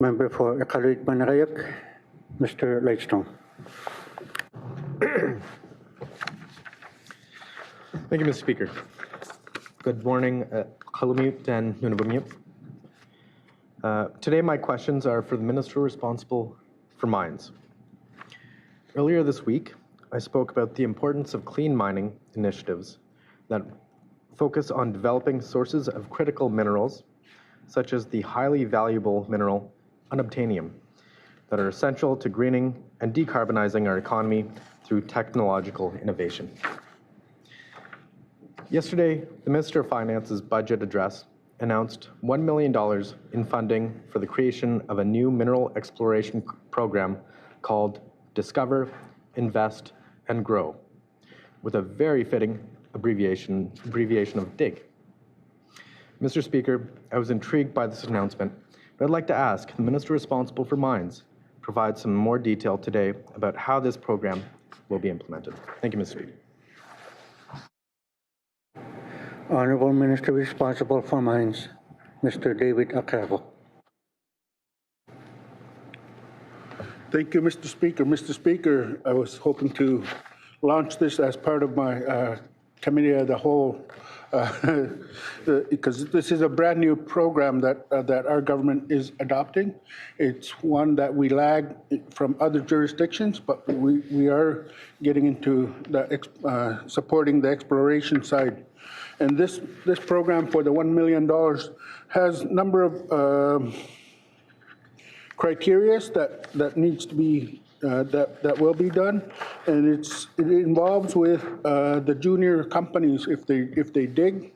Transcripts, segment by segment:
Member for Iqaluit Manarayak, Mr. Lightstone. Thank you, Mr. Speaker. Good morning, Qalamute and Nunavumute. Today, my questions are for the Minister responsible for mines. Earlier this week, I spoke about the importance of clean mining initiatives that focus on developing sources of critical minerals, such as the highly valuable mineral unobtainium, that are essential to greening and decarbonizing our economy through technological innovation. Yesterday, the Minister of Finance's budget address announced $1 million in funding for the creation of a new mineral exploration program called Discover, Invest, and Grow, with a very fitting abbreviation of DIG. Mr. Speaker, I was intrigued by this announcement, but I'd like to ask the Minister responsible for mines provide some more detail today about how this program will be implemented. Thank you, Mr. Speaker. Honourable Minister responsible for mines, Mr. David Akavo. Thank you, Mr. Speaker. Mr. Speaker, I was hoping to launch this as part of my committee of the whole, because this is a brand new program that our government is adopting. It's one that we lag from other jurisdictions, but we are getting into the supporting the exploration side. And this program for the $1 million has a number of criteria that needs to be that will be done, and it involves with the junior companies if they dig,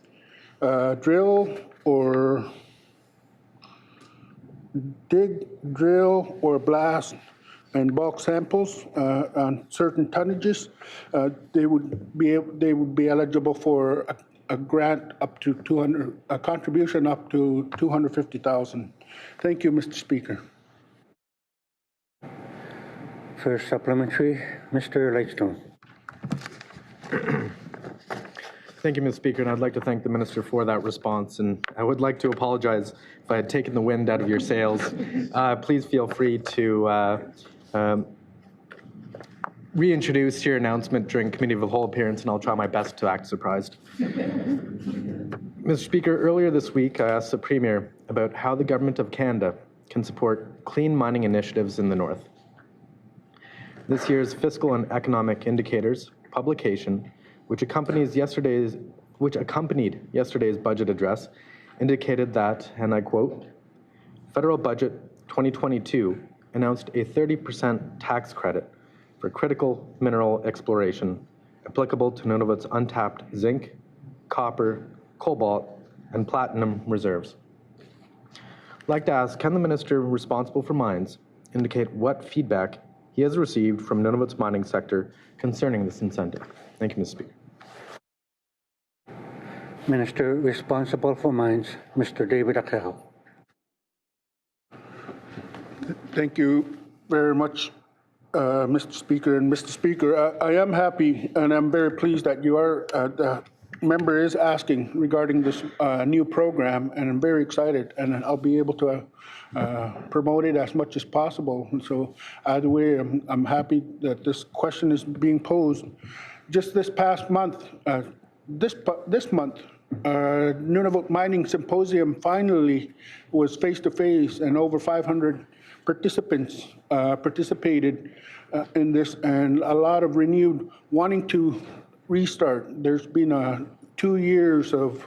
drill or blast and bulk samples on certain tonnages, they would be eligible for a grant up to a contribution up to $250,000. Thank you, Mr. Speaker. First supplementary, Mr. Lightstone. Thank you, Mr. Speaker, and I'd like to thank the Minister for that response. And I would like to apologize if I had taken the wind out of your sails. Please feel free to reintroduce your announcement during Committee of the Whole appearance, and I'll try my best to act surprised. Mr. Speaker, earlier this week, I asked the Premier about how the Government of Canada can support clean mining initiatives in the North. This year's Fiscal and Economic Indicators publication, which accompanied yesterday's budget address, indicated that, and I quote, Federal Budget 2022 announced a 30% tax credit for critical mineral exploration applicable to Nunavut's untapped zinc, copper, cobalt, and platinum reserves. I'd like to ask, can the Minister responsible for mines indicate what feedback he has received from Nunavut's mining sector concerning this incentive? Thank you, Mr. Speaker. Minister responsible for mines, Mr. David Akavo. Thank you very much, Mr. Speaker. And Mr. Speaker, I am happy and I'm very pleased that you are, the member is asking regarding this new program, and I'm very excited, and I'll be able to promote it as much as possible. And so either way, I'm happy that this question is being posed. Just this past month, this month, Nunavut Mining Symposium finally was face-to-face, and over 500 participants participated in this, and a lot of renewed wanting to restart. There's been 2 years of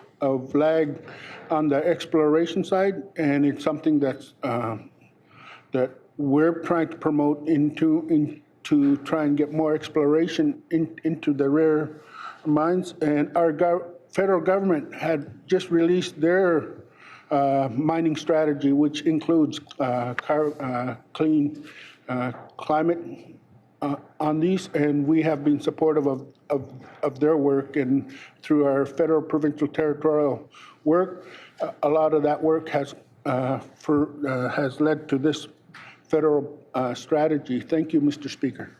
lag on the exploration side, and it's something that's that we're trying to promote into try and get more exploration into the rare mines. And our federal government had just released their mining strategy, which includes clean climate on these, and we have been supportive of their work, and through our federal, provincial, territorial work, a lot of that work has led to this federal strategy. Thank you, Mr. Speaker.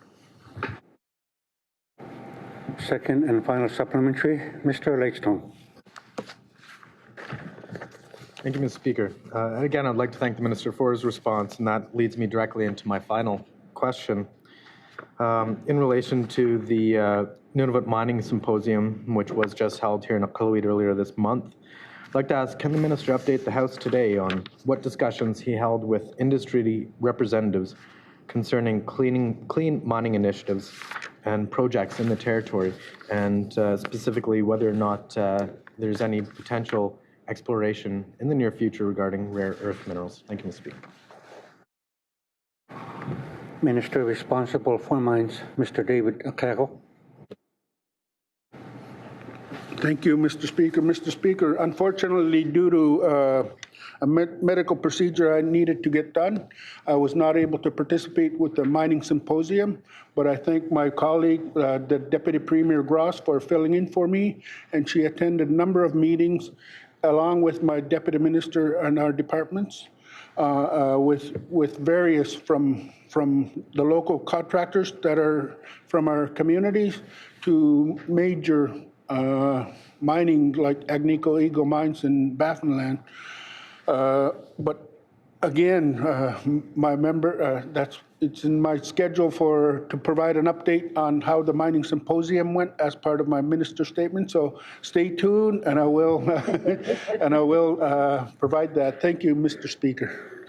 Second and final supplementary, Mr. Lightstone. Thank you, Mr. Speaker. And again, I'd like to thank the Minister for his response, and that leads me directly into my final question. In relation to the Nunavut Mining Symposium, which was just held here in Iqaluit earlier this month, I'd like to ask, can the Minister update the House today on what discussions he held with industry representatives concerning clean mining initiatives and projects in the territory, and specifically whether or not there's any potential exploration in the near future regarding rare earth minerals? Thank you, Mr. Speaker. Minister responsible for mines, Mr. David Akero. Thank you, Mr. Speaker. Mr. Speaker, unfortunately, due to a medical procedure I needed to get done, I was not able to participate with the mining symposium, but I thank my colleague, the Deputy Premier Gross, for filling in for me, and she attended a number of meetings along with my Deputy Minister and our departments, with various from the local contractors that are from our communities to major mining like Agnico Eagle Mines in Baffinland. But again, it's in my schedule to provide an update on how the mining symposium went as part of my minister statement. So stay tuned, and I will provide that. Thank you, Mr. Speaker.